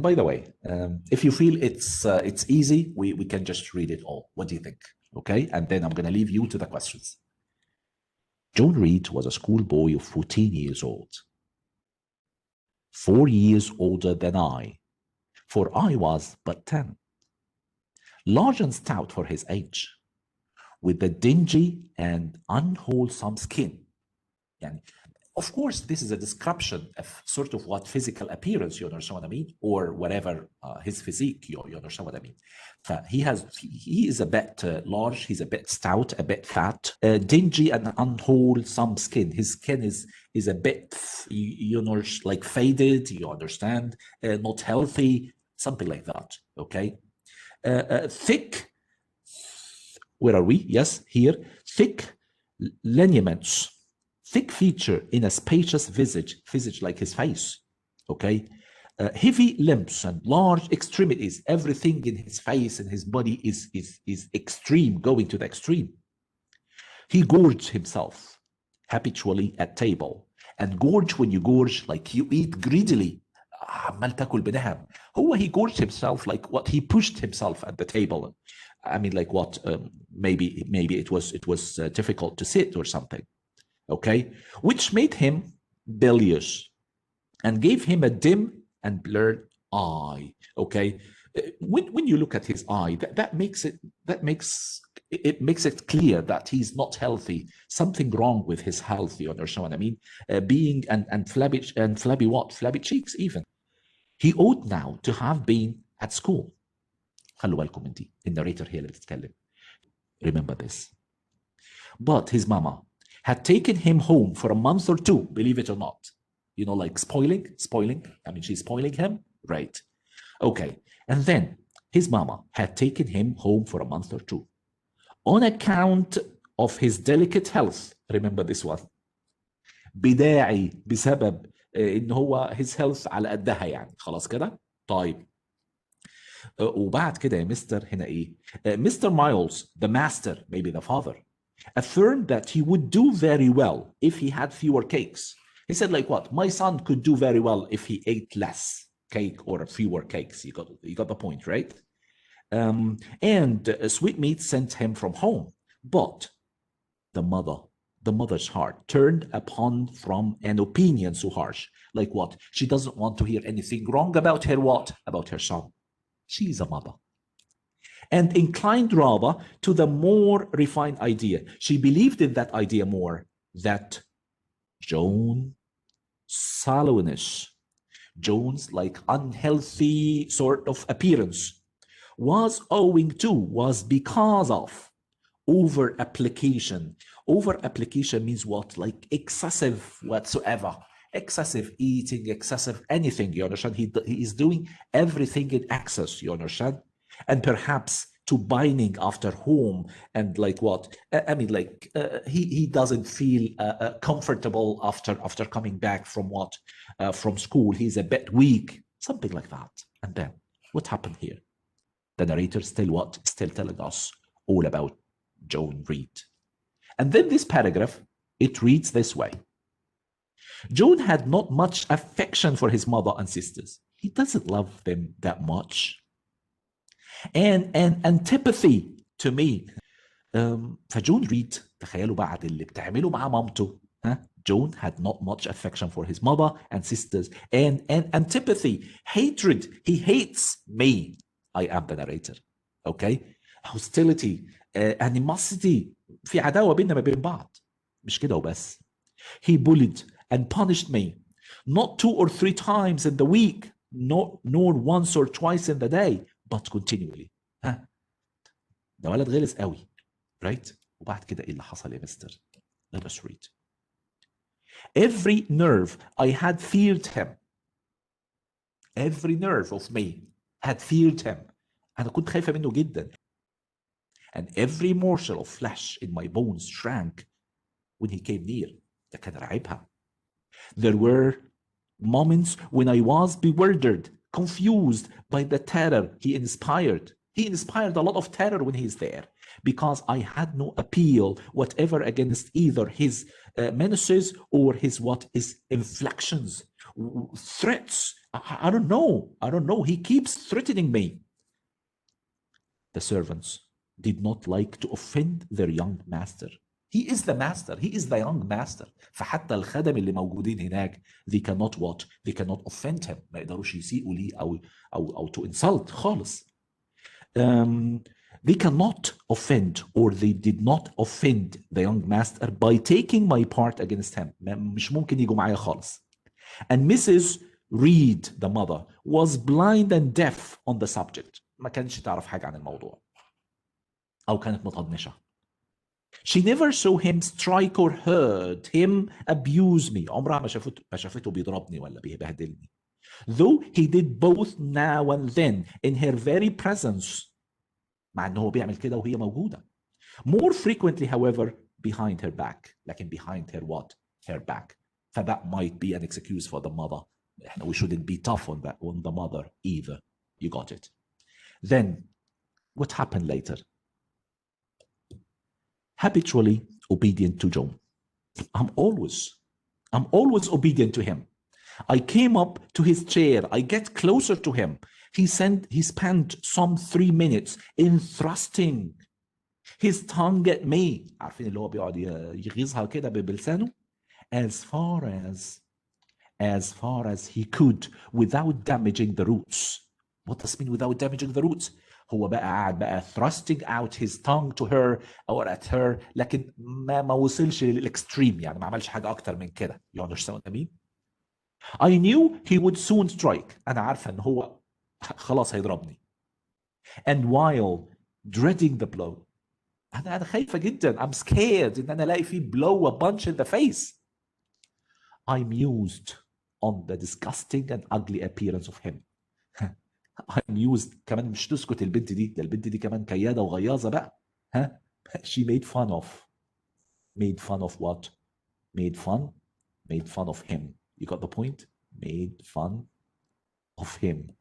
by the way, if you feel it's easy, we can just read it all. What do you think? Okay, and then I'm going to leave you to the questions. John Reed was a schoolboy of 14 years old, 4 years older than I, for I was but 10. Large and stout for his age, with a dingy and unwholesome skin. Yani, of course, this is a description of sort of what physical appearance, you understand what I mean? Or whatever his physique, you understand what I mean? He is a bit large, he's a bit stout, a bit fat, dingy and unwholesome skin. His skin is a bit, you know, like faded, you understand? Not healthy, something like that, okay? Thick, where are we? Yes, here. Thick lineaments, thick feature in a spacious visage like his face, okay? Heavy limbs and large extremities, everything in his face and his body is extreme, going to the extreme. He gorged himself habitually at table. And gorge, when you gorge, like you eat greedily. عمال تاكل بنهم. He gorged himself like what? He pushed himself at the table. I mean, like what? Maybe it was difficult to sit or something. Okay, which made him bilious and gave him a dim and blurred eye. Okay, when you look at his eye, that makes it clear that he's not healthy. Something wrong with his health. You understand what I mean? Being and flabby cheeks even. He ought now to have been at school. خلوا بالكم انتي الناريتور هي اللي بتتكلم. Remember this. But his mama had taken him home for a month or two, believe it or not. You know, like spoiling. I mean, she's spoiling him, right? Okay. And then his mama had taken him home for a month or two on account of his delicate health. Remember this one. بداعي بسبب ان هو his health على قدها يعني. خلاص كده؟ طيب. وبعد كده يا مستر هنا ايه؟ Mr. Miles, the master, maybe the father, affirmed that he would do very well if he had fewer cakes. He said like what? My son could do very well if he ate less cake or fewer cakes. You got the point, right? And Sweetmeats sent him from home. But the mother's heart turned upon from an opinion so harsh. Like what? She doesn't want to hear anything wrong about her what? About her son. She's a mother. And inclined rather to the more refined idea. She believed in that idea more, that Joan's like unhealthy sort of appearance was because of over application. Over application means what? Like excessive whatsoever. Excessive eating, excessive anything, you understand? He is doing everything in excess, you understand? And perhaps to binding after home and like what? I mean, like he doesn't feel comfortable after coming back from what? From school. He's a bit weak, something like that. And then what happened here? The narrator still telling us all about John Reed. And then this paragraph, it reads this way. John had not much affection for his mother and sisters. He doesn't love them that much. And antipathy to me. فجون ريد تخيلوا بعد اللي بتعمله مع مامته. John had not much affection for his mother and sisters. And antipathy, hatred. He hates me. I am the narrator. Okay? Hostility, animosity. في عداوة بيننا ما بين بعض. مش كده وبس. He bullied and punished me, not 2 or 3 times in the week, nor once or twice in the day, but continually. ده ولد غلس قوي, right? وبعد كده ايه اللي حصل يا مستر? Let us read. Every nerve I had feared him. Every nerve of me had feared him. أنا كنت خايفة منه جدا. And every morsel of flesh in my bones shrank when he came near. ده كان رعبها. There were moments when I was bewildered, confused by the terror he inspired. He inspired a lot of terror when he's there because I had no appeal whatever against either his menaces or his inflections, threats I don't know. I don't know. He keeps threatening me. The servants did not like to offend their young master. He is the master. He is the young master. فحتى الخدم اللي موجودين هناك they cannot what? They cannot offend him. ما يقدروش يسيئوا ليه أو to insult خالص. They cannot offend or they did not offend the young master by taking my part against him. مش ممكن يجوا معايا خالص. And Mrs. Reed, the mother, was blind and deaf on the subject. ما كانش تعرف حاجة عن الموضوع. أو كانت مطنشة. She never saw him strike or heard him abuse me. عمرها ما شافته بيضربني ولا بيبهدلني. Though he did both now and then in her very presence. مع إنه هو بيعمل كده وهي موجودة. More frequently, however, behind her back. لكن behind her what? Her back. So that might be an excuse for the mother. We shouldn't be tough on the mother either. You got it. Then, what happened later? Habitually obedient to John. I'm always obedient to him. I came up to his chair. I get closer to him. He spent some 3 minutes in thrusting his tongue at me. عارفين اللي هو بيقعد يغيظها كده بلسانه. As far as he could without damaging the roots. What does it mean without damaging the roots? هو بقى قاعد بقى thrusting out his tongue to her or at her لكن ما وصلش للإكستريم يعني ما عملش حاجة أكتر من كده. You understand what I mean? I knew he would soon strike. أنا عارفة إن هو خلاص هيضربني. And while dreading the blow. أنا خايفة جدا. I'm scared إن أنا ألاقي فيه blow a bunch in the face. I mused on the disgusting and ugly appearance of him. I mused كمان مش تسكت البنت دي. ده البنت دي كمان كيادة وغياظة بقى. ها? She made fun of what? Made fun of him. You got the point? Made fun of him.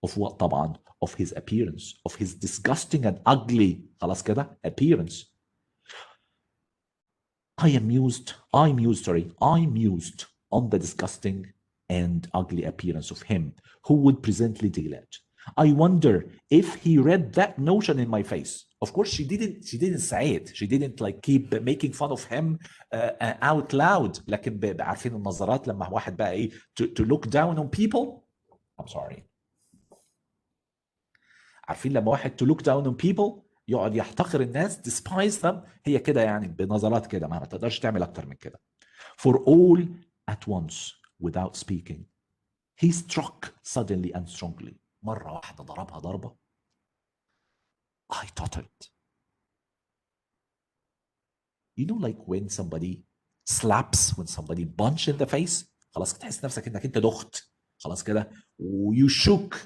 Of what طبعا? Of his appearance. Of his disgusting and ugly خلاص كده appearance. I mused on the disgusting and ugly appearance of him who would presently deal it. I wonder if he read that notion in my face. Of course, she didn't say it. She didn't like keep making fun of him out loud. لكن عارفين النظرات لما واحد بقى ايه to look down on people. I'm sorry. عارفين لما واحد to look down on people يقعد يحتقر الناس despise them. هي كده يعني بنظرات كده ما تقدرش تعمل اكتر من كده. For all at once without speaking he struck suddenly and strongly. مرة واحدة ضربها ضربة. I tottered. You know like when somebody slaps, when somebody punch in the face خلاص تحس نفسك انك انت دخت خلاص كده you shook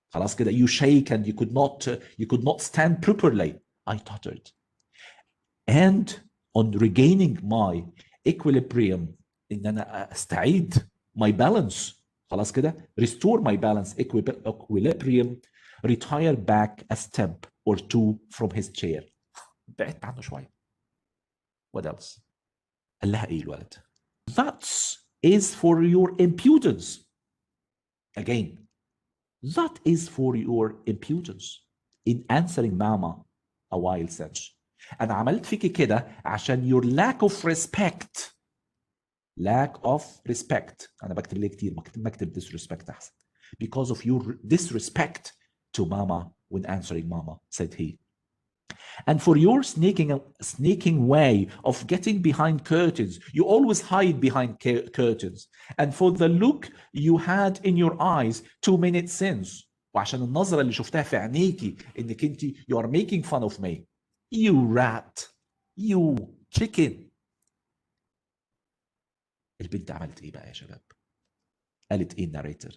خلاص كده you shake and you could not stand properly. I tottered. And on regaining my equilibrium ان انا استعيد my balance خلاص كده restore my balance equilibrium retire back a step or two from his chair. بعدت عنه شوية. What else? قال لها ايه الولد؟ That is for your impudence. Again, that is for your impudence in answering mama a while since. أنا عملت فيكي كده عشان your lack of respect. Lack of respect. أنا بكتب ليه كتير بكتب disrespect أحسن. Because of your disrespect to mama when answering mama, said he. And for your sneaking way of getting behind curtains. You always hide behind curtains. And for the look you had in your eyes 2 minutes since. وعشان النظرة اللي شفتها في عينيكي انك انت you are making fun of me. You rat. You chicken. البنت عملت ايه بقى يا شباب؟ قالت ايه الناريتور؟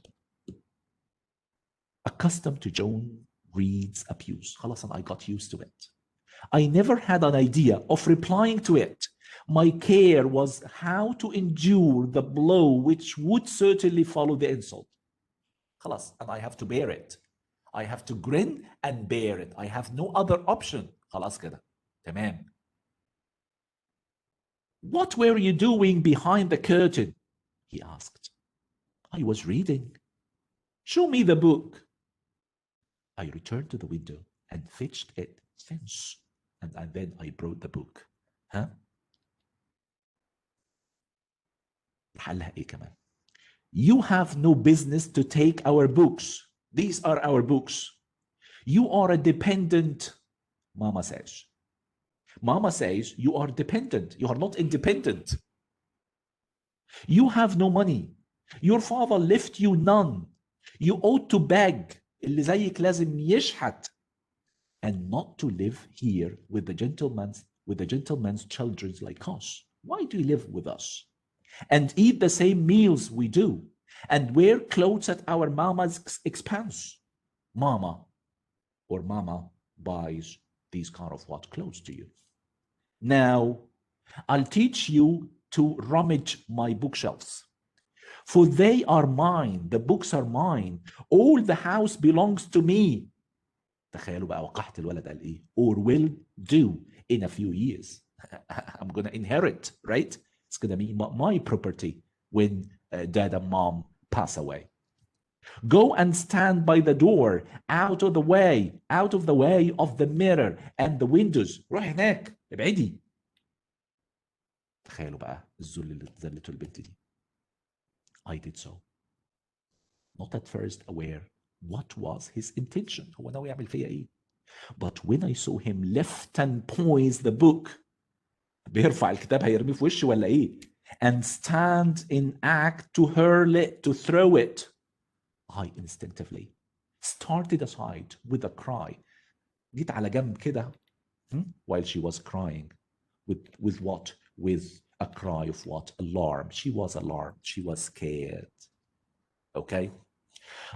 Accustomed to John Reed's abuse. خلاص I got used to it. I never had an idea of replying to it. My care was how to endure the blow which would certainly follow the insult. خلاص, and I have to bear it. I have to grin and bear it. I have no other option. خلاص كده. تمام. What were you doing behind the curtain? He asked. I was reading. Show me the book. I returned to the window and fetched it thence. And then I brought the book. Huh? حلها ايه كمان؟ You have no business to take our books. These are our books. You are a dependent, Mama says. Mama says you are dependent. You are not independent. You have no money. Your father left you none. You ought to beg. اللي زيك لازم يشحت. And not to live here with the gentleman's children like us. Why do you live with us? And eat the same meals we do, and wear clothes at our mama's expense. Mama buys these kind of what clothes to you. Now, I'll teach you to rummage my bookshelves, for they are mine. The books are mine. All the house belongs to me. تخيلوا بقى وقحت الولد قال ايه? Or will do in a few years. I'm going to inherit, right? It's going to be my property when dad and mom pass away. Go and stand by the door, out of the way of the mirror and the windows. روح هناك ابعدي. تخيلوا بقى الذل اللي ذلته البنت دي. I did so. Not at first aware what was his intention. هو ناوي يعمل فيا ايه؟ But when I saw him lift and poise the book, بيرفع الكتاب هيرميه في وشي ولا ايه؟ And stand in act to hurl it, to throw it, I instinctively started aside with a cry. جيت على جنب كده while she was crying. With what? With a cry of what? Alarm. She was alarmed. She was scared. Okay?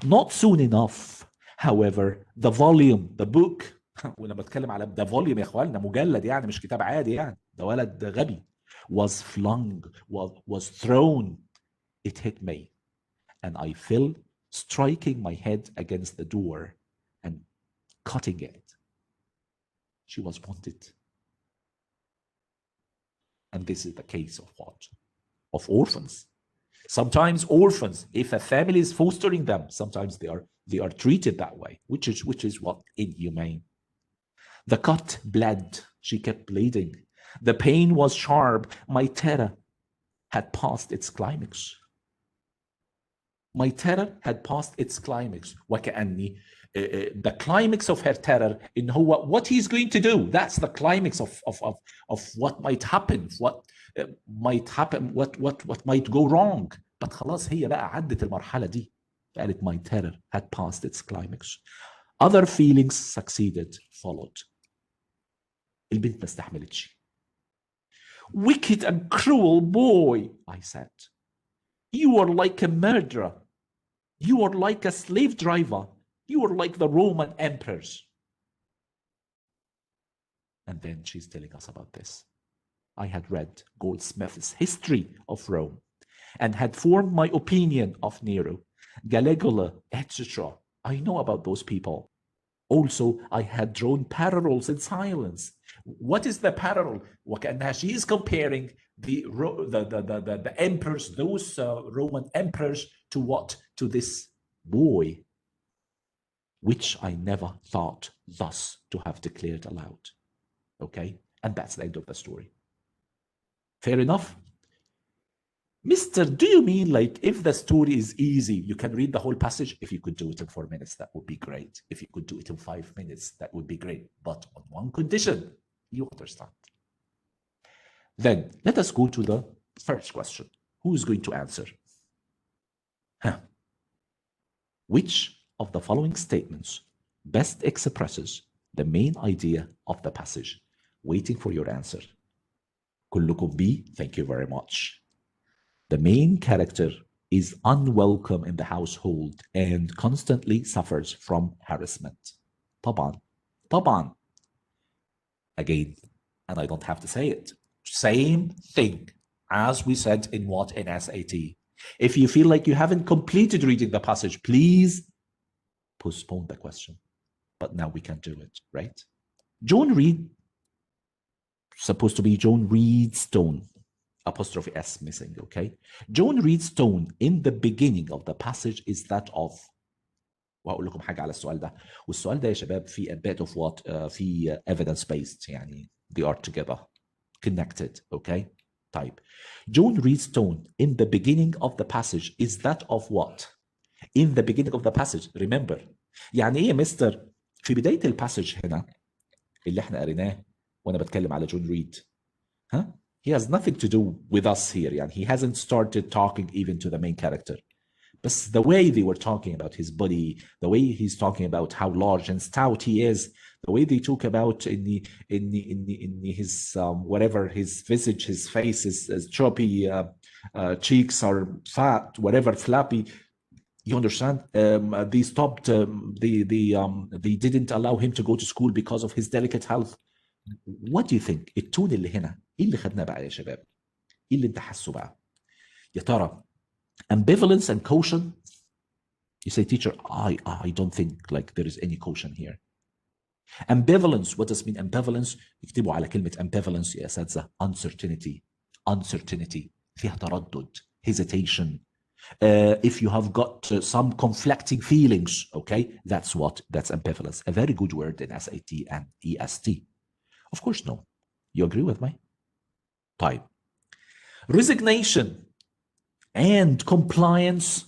Not soon enough, however, the volume, the book, وانا بتكلم على the volume يا اخواننا مجلد يعني مش كتاب عادي يعني ده ولد غبي, was flung, was thrown. It hit me, and I fell, striking my head against the door and cutting it. She was wanted. And this is the case of what? Of orphans. Sometimes orphans, if a family is fostering them, sometimes they are treated that way, which is what? Inhumane. The cut bled. She kept bleeding. The pain was sharp. My terror had passed its climax. My terror had passed its climax. وكأني the climax of her terror in what he's going to do. That's the climax of what might happen, what might happen, what might go wrong. But خلاص هي بقى عدت المرحلة دي. قالت my terror had passed its climax. Other feelings succeeded, followed. البنت ما استحملتش. Wicked and cruel boy, I said. You are like a murderer. You are like a slave driver. You are like the Roman emperors. And then she's telling us about this. I had read Goldsmith's History of Rome and had formed my opinion of Nero, Caligula, etc. I know about those people. Also, I had drawn parallels in silence. What is the parallel? وكأنها she is comparing the emperors, those Roman emperors, to what? To this boy, which I never thought thus to have declared aloud. Okay? And that's the end of the story. Fair enough? Mister, do you mean like if the story is easy, you can read the whole passage? If you could do it in 4 minutes, that would be great. If you could do it in 5 minutes, that would be great. But on one condition, you understand. Then let us go to the first question. Who is going to answer? Which of the following statements best expresses the main idea of the passage? Waiting for your answer. كلكم B, thank you very much. The main character is unwelcome in the household and constantly suffers from harassment. طبعا. Again, and I don't have to say it. Same thing as we said in SAT. If you feel like you haven't completed reading the passage, please postpone the question. But now we can do it, right? Joan Reed, supposed to be Joan Reedstone. apostrophe S missing, okay? John Reed's tone in the beginning of the passage is that of. وهقول لكم حاجة على السؤال ده، والسؤال ده يا شباب في a bit of what في evidence based، يعني they are together connected, okay? طيب John Reed's tone in the beginning of the passage is that of what? In the beginning of the passage, remember. يعني ايه يا مستر في بداية الباسج هنا اللي احنا قريناه وانا بتكلم على جون ريد؟ ها؟ He has nothing to do with us here. يعني he hasn't started talking even to the main character. But the way they were talking about his body, the way he's talking about how large and stout he is, the way they talk about in his whatever, his visage, his face is choppy, cheeks are fat, whatever, flappy. You understand? They stopped. They didn't allow him to go to school because of his delicate health. What do you think? التون اللي هنا ايه اللي خدناه بقى يا شباب؟ ايه اللي انت حاسه بقى؟ يا ترى ambivalence and caution. You say, teacher, I don't think like there is any caution here. Ambivalence, what does mean ambivalence? اكتبوا على كلمة ambivalence يا أساتذة. Uncertainty فيها تردد, hesitation. If you have got some conflicting feelings, okay, that's ambivalence. A very good word in SAT and EST. Of course, no. You agree with me? طيب. Resignation and compliance.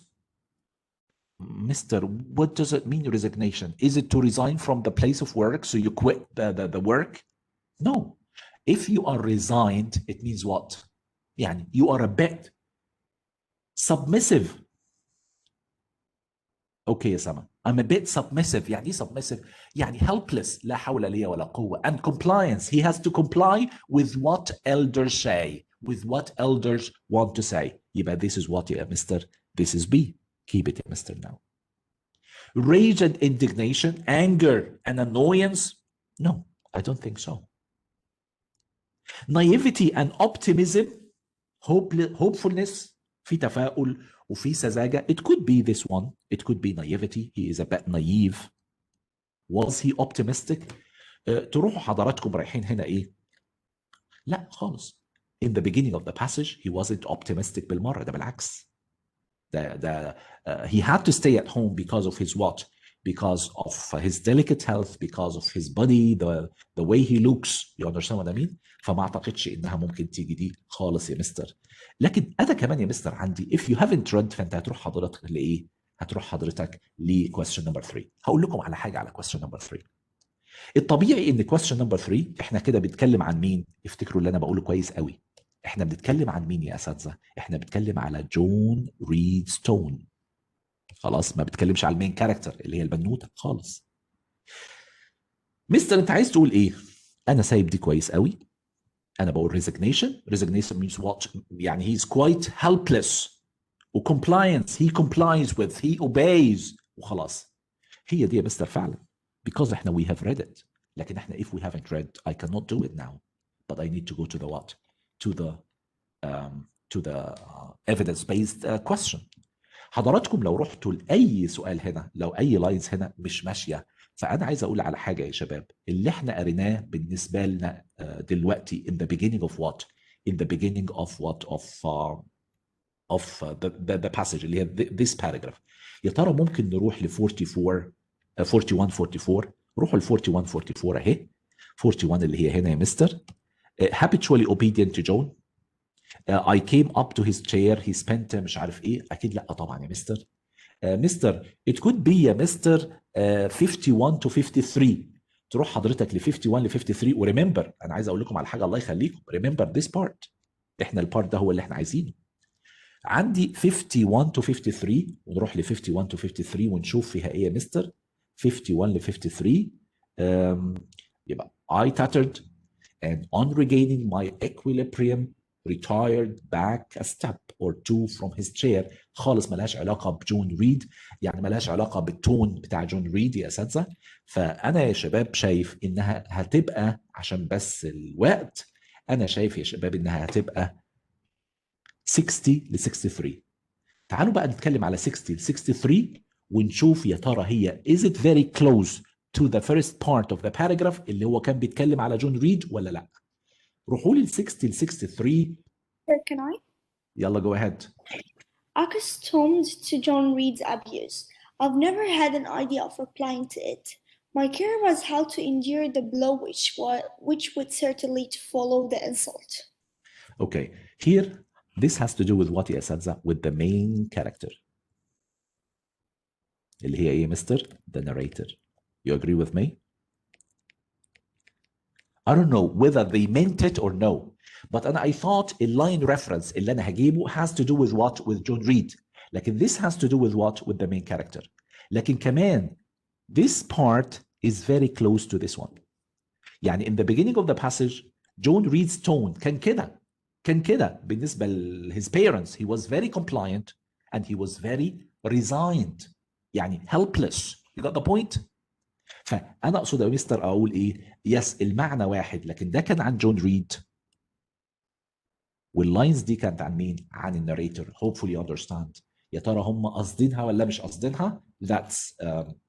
Mister, what does it mean, resignation? Is it to resign from the place of work, so you quit the work? No. If you are resigned, it means what? يعني you are a bit submissive. Okay, يا سما. I'm a bit submissive. يعني ايه submissive؟ يعني helpless. لا حول لي ولا قوة. And compliance. He has to comply with what elders say, with what elders want to say. يبقى this is what, yeah, Mister. This is B. Keep it, Mister, now. Rage and indignation, anger and annoyance? No, I don't think so. Naivety and optimism, hopefulness, في تفاؤل وفي سذاجة. It could be this one. It could be naivety. He is a bit naive. Was he optimistic? تروحوا حضراتكم رايحين هنا ايه؟ لا خالص. In the beginning of the passage, he wasn't optimistic بالمرة. ده بالعكس. He had to stay at home because of his what? Because of his delicate health, because of his body, the way he looks. You understand what I mean? فما اعتقدش انها ممكن تيجي دي خالص يا مستر. لكن انا كمان يا مستر عندي if you haven't read فانت هتروح حضرتك لايه؟ هتروح حضرتك ل question number 3. هقول لكم على حاجه على question number 3. الطبيعي ان question number 3 احنا كده بنتكلم عن مين؟ افتكروا اللي انا بقوله كويس قوي. احنا بنتكلم عن مين يا اساتذه؟ احنا بنتكلم على جون ريد ستون. خلاص، ما بتكلمش على المين كاركتر اللي هي البنوته خالص. مستر انت عايز تقول ايه؟ انا سايب دي كويس قوي. انا بقول resignation means what؟ يعني he's quite helpless. وcompliance he complies with, he obeys وخلاص. هي دي يا مستر فعلا. Because احنا we have read it. لكن احنا if we haven't read I cannot do it now. But I need to go to the what? To the evidence-based question. حضراتكم لو رحتوا لأي سؤال هنا، لو أي لاينز هنا مش ماشية، فأنا عايز أقول على حاجة يا شباب. اللي احنا قريناه بالنسبة لنا دلوقتي in the beginning of what? In the beginning of what? Of the passage اللي هي this paragraph. يا ترى ممكن نروح ل 44 41 44. روحوا ل 41 44 اهي. 41 اللي هي هنا يا مستر. Habitually obedient to John. I came up to his chair. He spent مش عارف ايه. اكيد لا طبعا يا مستر. مستر it could be يا مستر 51 to 53. تروح حضرتك ل 51 ل 53 وريمبر انا عايز اقول لكم على حاجه الله يخليكم. ريمبر this part. احنا البارت ده هو اللي احنا عايزينه. عندي 51 to 53 ونروح ل 51 to 53 ونشوف فيها ايه يا مستر. 51 ل 53 يبقى I tottered and on regaining my equilibrium retired back a step or two from his chair. خالص ملهاش علاقة بجون ريد، يعني ملهاش علاقة بالتون بتاع جون ريد يا أساتذة. فأنا يا شباب شايف إنها هتبقى عشان بس الوقت، أنا شايف يا شباب إنها هتبقى 60 ل 63. تعالوا بقى نتكلم على 60 ل 63 ونشوف يا ترى هي is it very close to the first part of the paragraph اللي هو كان بيتكلم على جون ريد ولا لا. روحوا لي ال 60 ل 63 Can I? يلا go ahead. Accustomed to John Reed's abuse, I've never had an idea of replying to it. My care was how to endure the blow which would certainly to follow the insult. Okay, here this has to do with what يا أساتذة? With the main character. اللي هي ايه مستر؟ The narrator. You agree with me? I don't know whether they meant it or no, but I thought a line reference اللي أنا هجيبه has to do with what? With John Reed. لكن this has to do with what? With the main character. لكن كمان this part is very close to this one. يعني in the beginning of the passage John Reed's tone كان كده بالنسبة ل his parents. He was very compliant and he was very resigned. يعني helpless. You got the point? فأنا أقصد يا مستر أقول إيه؟ يس المعنى واحد لكن ده كان عن جون ريد واللاينز دي كانت عن مين؟ عن الناريتور. Hopefully you understand. يا ترى هم قاصدينها ولا مش قاصدينها؟ That's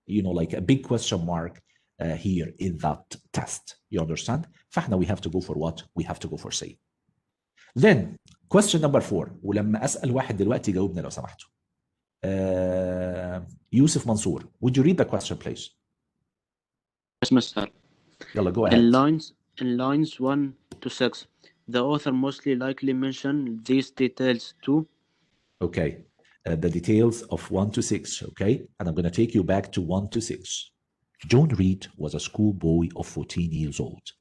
you know like a big question mark here in that test. You understand? فاحنا we have to go for what? We have to go for C. Then question number 4 ولما أسأل واحد دلوقتي جاوبنا لو سمحتوا. يوسف منصور, would you read the question please? Yes, Mr. يلا go ahead. In lines 1 to 6, the author mostly likely mentioned these details too. Okay, the details of 1 to 6, okay? And I'm going to take you back to 1 to 6. John Reed was a schoolboy of 14 years old,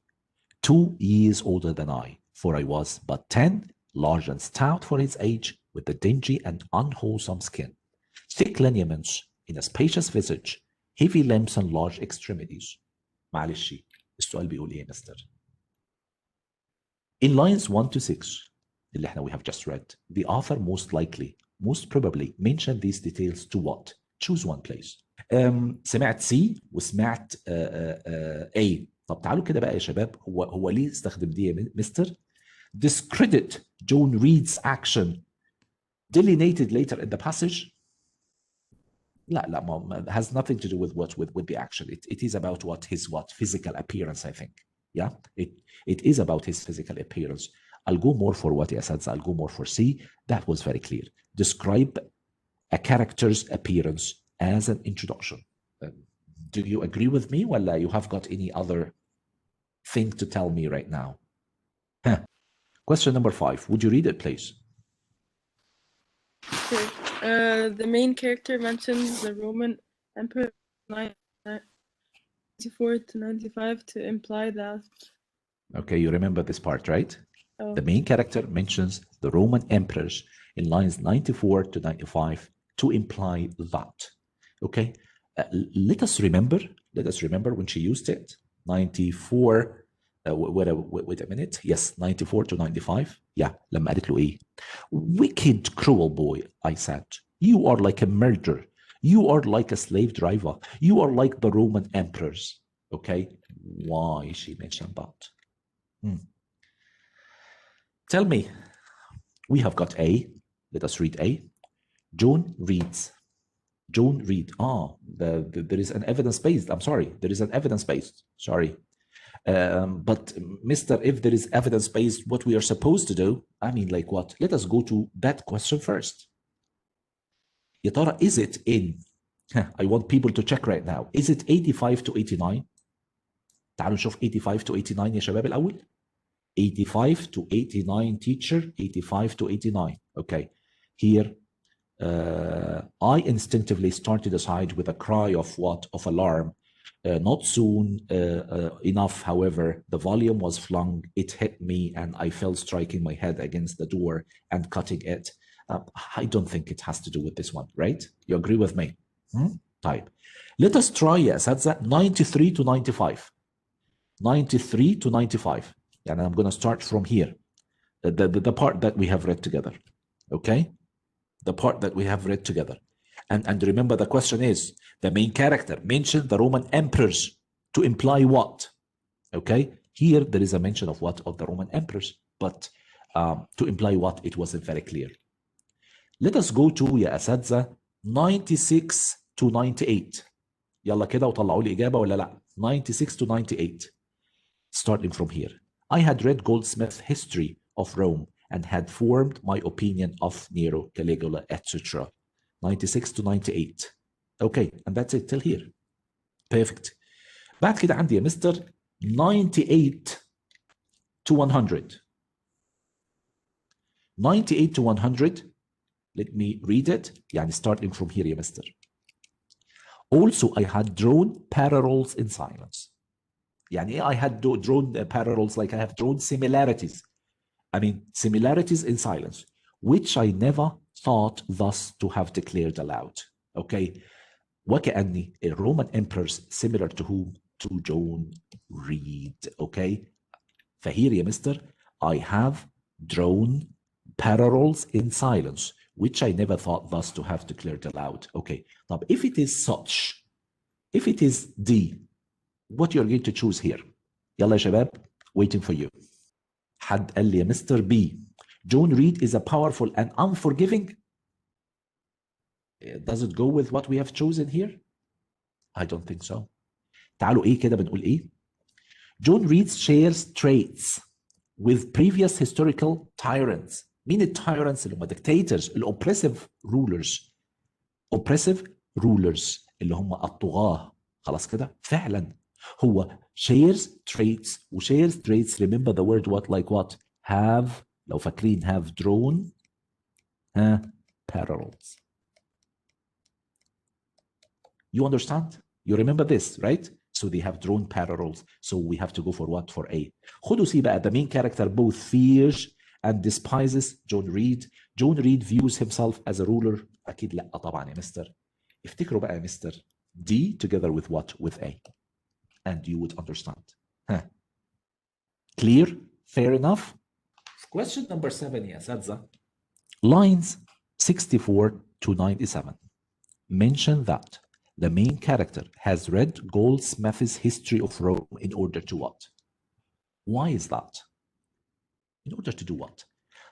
2 years older than I, for I was but 10, large and stout for his age, with a dingy and unwholesome skin, thick lineaments in a spacious visage, heavy limbs and large extremities. معلش السؤال بيقول ايه يا مستر؟ In lines 1 to 6 اللي احنا we have just read, the author most probably mentioned these details to what? Choose one please. سمعت C وسمعت A. طب تعالوا كده بقى يا شباب, هو ليه استخدم دي يا مستر؟ Discredit John Reed's action delineated later in the passage. لا ما has nothing to do with what with the action. It is about what his physical appearance, I think. Yeah, it is about his physical appearance. I'll go more for what he said. I'll go more for C. That was very clear. Describe a character's appearance as an introduction. Do you agree with me? Well, you have got any other thing to tell me right now? Question number 5. Would you read it, please? Okay. The main character mentions the Roman Emperor 94 to 95 to imply that. Okay, you remember this part, right? Oh. The main character mentions the Roman emperors in lines 94 to 95 to imply that. Okay, let us remember when she used it. 94. Wait a minute. Yes, 94 to 95. Yeah, لما قالت له ايه? Wicked, cruel boy, I said. You are like a murderer. You are like a slave driver. You are like the Roman emperors. Okay, why she mentioned that? Tell me. We have got A. Let us read A. John reads. John Reed. There is an evidence-based. I'm sorry. There is an evidence-based. Sorry. But Mr. If there is evidence-based, what we are supposed to do, I mean like what? Let us go to that question first. يا ترى is it in, I want people to check right now. Is it 85 to 89? تعالوا نشوف 85 to 89 يا شباب الأول. 85 to 89 teacher, 85 to 89. Okay. Here, I instinctively started aside with a cry of what? Of alarm. Not soon enough, however, the volume was flung, it hit me, and I fell striking my head against the door and cutting it. I don't think it has to do with this one, right? You agree with me? Type. Let us try, yes, that's 93 to 95. 93 to 95. And I'm going to start from here. The part that we have read together. Okay? The part that we have read together. And remember, the question is, the main character mentioned the Roman emperors to imply what? Okay, here there is a mention of what? Of the Roman emperors, but to imply what? It wasn't very clear. Let us go to يا أساتذة 96 to 98. يلا كده وطلعوا لي إجابة ولا لا؟ 96 to 98. Starting from here. I had read Goldsmith's History of Rome and had formed my opinion of Nero, Caligula, etc. 96 to 98. Okay, and that's it till here. Perfect. بعد كده عندي يا مستر 98 to 100. 98 to 100. Let me read it. يعني starting from here يا مستر. Also, I had drawn parallels in silence. يعني I had drawn parallels, like I have drawn similarities. I mean, similarities in silence, which I never thought thus to have declared aloud. Okay. وكأني Roman emperors similar to whom? To John Reed. Okay. فهير يا مستر, I have drawn parallels in silence, which I never thought thus to have declared aloud. Okay. طب if it is such, if it is D, what you're going to choose here? يلا يا شباب, waiting for you. حد قال لي يا مستر B, John Reed is a powerful and unforgiving. Does it go with what we have chosen here? I don't think so. تعالوا ايه كده بنقول ايه? John Reed shares traits with previous historical tyrants. مين التايرنتس اللي هم dictators, الoppressive rulers. oppressive rulers اللي هم الطغاة. خلاص كده؟ فعلا هو shares traits و shares traits, remember the word what, like what? Have, لو فاكرين have drawn parallels. You understand? You remember this, right? So they have drawn parallels. So we have to go for what? For A. خدوا سي بقى, the main character both fears and despises John Reed. John Reed views himself as a ruler. أكيد لا طبعا يا مستر. افتكروا بقى يا مستر, D together with what? With A. And you would understand. Clear? Fair enough? Question number 7 يا أساتذة. Lines 64 to 97 mention that the main character has read Goldsmith's History of Rome in order to what? Why is that? In order to do what?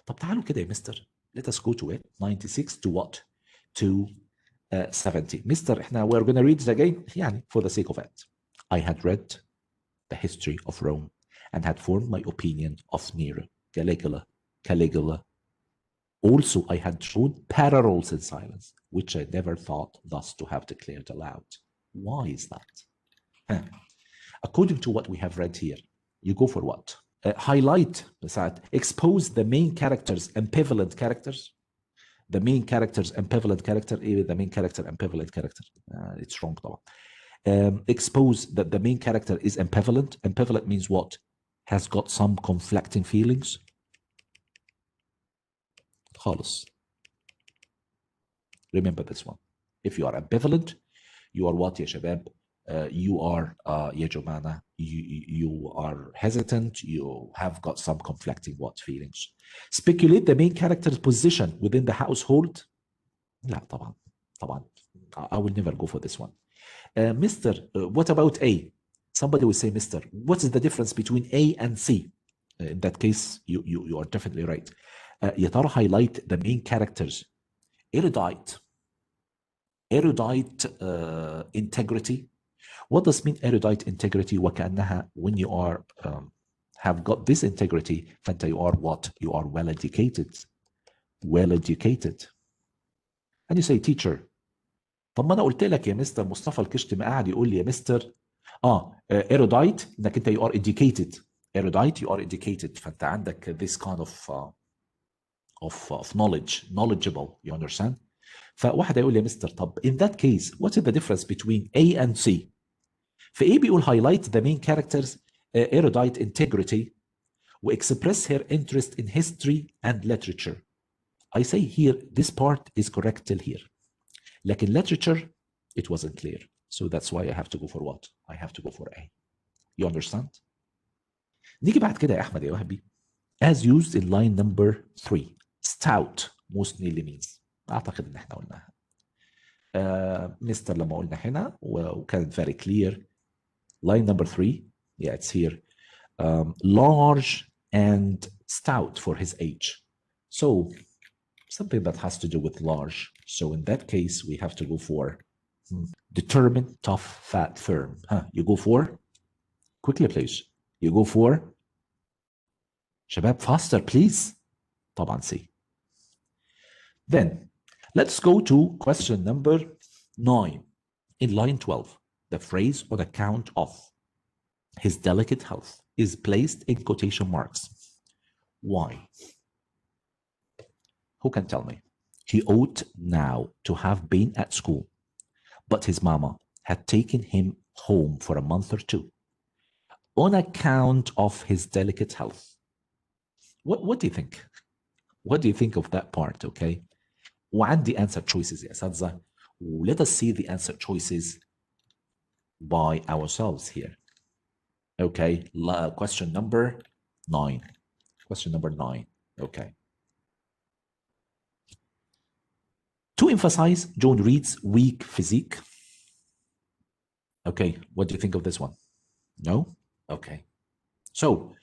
طب تعالوا كده يا مستر. Let us go to it. 96 to what? To 70. Mister, we're going to read it again. يعني for the sake of it. I had read the history of Rome and had formed my opinion of Nero, Caligula. Also, I had drawn parallels in silence, which I never thought thus to have declared aloud. Why is that? According to what we have read here, you go for what? Highlight, expose the main characters' ambivalent characters. The main character's ambivalent character, the main character ambivalent character. It's wrong طبعا. Expose that the main character is ambivalent. Ambivalent means what? Has got some conflicting feelings. خالص. Remember this one. If you are ambivalent, you are what يا شباب? You are يا جماعة, you are hesitant, you have got some conflicting what feelings. Speculate the main character's position within the household. لا طبعا. I will never go for this one. Mister, what about A? Somebody will say, Mister, what is the difference between A and C? In that case, you are definitely right. يا ترى highlight the main characters. Erudite integrity. What does mean erudite integrity? وكأنها when you are have got this integrity, فأنت you are what? You are well educated. And you say, teacher, طب ما انا قلت لك يا مستر مصطفى الكشتم قاعد يقول لي يا مستر erudite انك انت you are educated. Erudite, you are educated. فانت عندك this kind of knowledgeable, you understand? فواحد هيقول لي يا مستر طب in that case what is the difference between A and C? في A بيقول highlight the main character's erudite integrity و express her interest in history and literature. I say here this part is correct till here. لكن literature it wasn't clear. So that's why I have to go for what? I have to go for A. You understand? نيجي بعد كده يا أحمد يا وهبي. As used in line number 3. Stout most nearly means. أعتقد إن إحنا قلناها. مستر لما قلنا هنا وكانت very clear. Line number 3. Yeah, it's here. Large and stout for his age. So something that has to do with large. So in that case, we have to go for determined, tough, fat, firm. You go for? Quickly, please. You go for? Shabab, faster, please. طبعا C. Then let's go to question number 9. In line 12, the phrase on account of his delicate health is placed in quotation marks. Why? Who can tell me? He ought now to have been at school, but his mama had taken him home for a month or two on account of his delicate health. What do you think? What do you think of that part, okay? وعندي answer choices يا أساتذة. Let us see the answer choices by ourselves here. Okay, question number 9. Question number 9, okay. To emphasize John Reed's weak physique. Okay, what do you think of this one? No? Okay. So,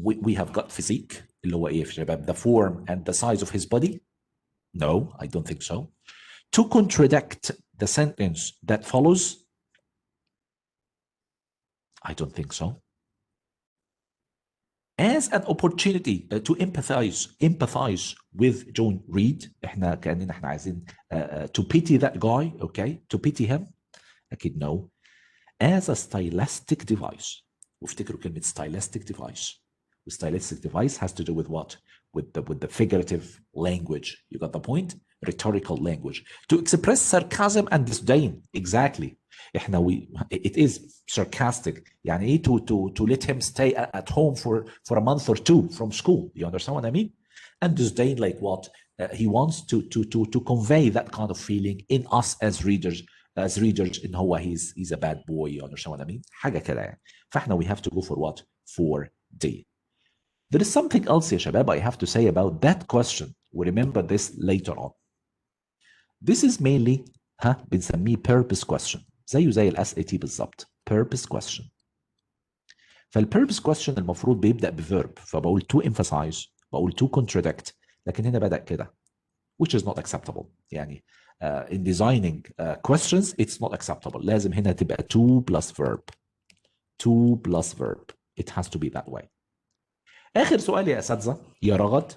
we have got physique, اللي هو إيه يا شباب? The form and the size of his body? No, I don't think so. To contradict the sentence that follows? I don't think so. As an opportunity to empathize with John Reed, احنا عايزين to pity that guy, okay? To pity him? أكيد no. As a stylistic device. وافتكروا كلمة stylistic device. The stylistic device has to do with what? With the figurative language. You got the point? Rhetorical language. To express sarcasm and disdain. Exactly. It is sarcastic. يعني to let him stay at home for a month or two from school. You understand what I mean? And disdain, like what? He wants to convey that kind of feeling in us as readers. In هو he's a bad boy. You understand what I mean? حاجة كده يعني. فاحنا we have to go for what? For D. There is something else يا شباب I have to say about that question. We remember this later on. This is mainly بنسميه purpose question. زي ال SAT بالظبط. Purpose question. فالpurpose question المفروض بيبدأ بverb. فبقول to emphasize, بقول to contradict. لكن هنا بدأ كده. Which is not acceptable. يعني in designing questions, it's not acceptable. لازم هنا تبقى to plus verb. To plus verb. It has to be that way. آخر سؤال يا أساتذة يا رغد.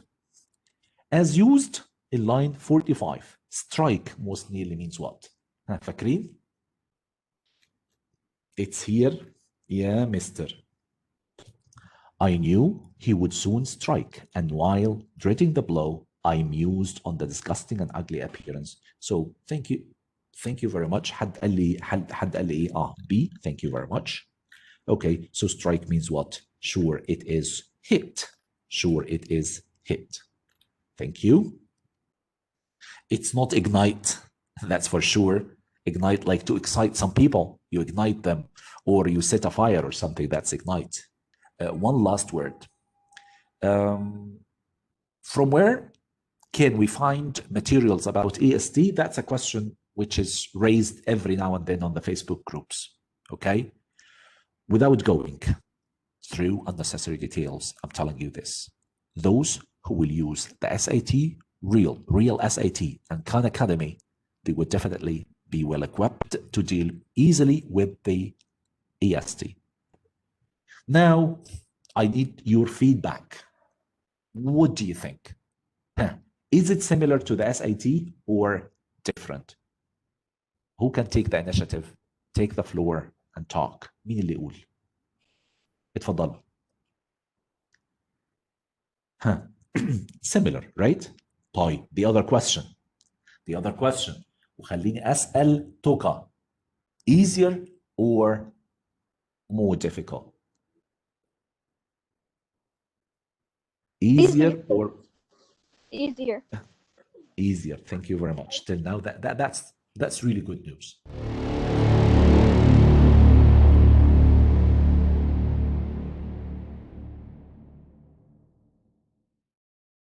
As used in line 45, strike most nearly means what? فاكرين? It's here. Yeah, mister. I knew he would soon strike, and while dreading the blow, I mused on the disgusting and ugly appearance. So thank you. Thank you very much. حد قال لي إيه؟ B. Thank you very much. Okay, so strike means what? Sure, it is hit. Sure, it is hit. Thank you. It's not ignite, that's for sure. Ignite, like to excite some people. You ignite them, or you set a fire or something, that's ignite. One last word. From where can we find materials about EST? That's a question which is raised every now and then on the Facebook groups, okay? Without going through unnecessary details, I'm telling you this. Those who will use the SAT, real SAT and Khan Academy, they would definitely be well equipped to deal easily with the EST. Now, I need your feedback. What do you think? Is it similar to the SAT or different? Who can take the initiative, take the floor and talk? مين اللي يقول؟ اتفضل. Similar, right? طيب, the other question. وخليني أسأل توكا. Easier or more difficult? Easier or? Easier. Easier. Thank you very much. Till now, that's really good news.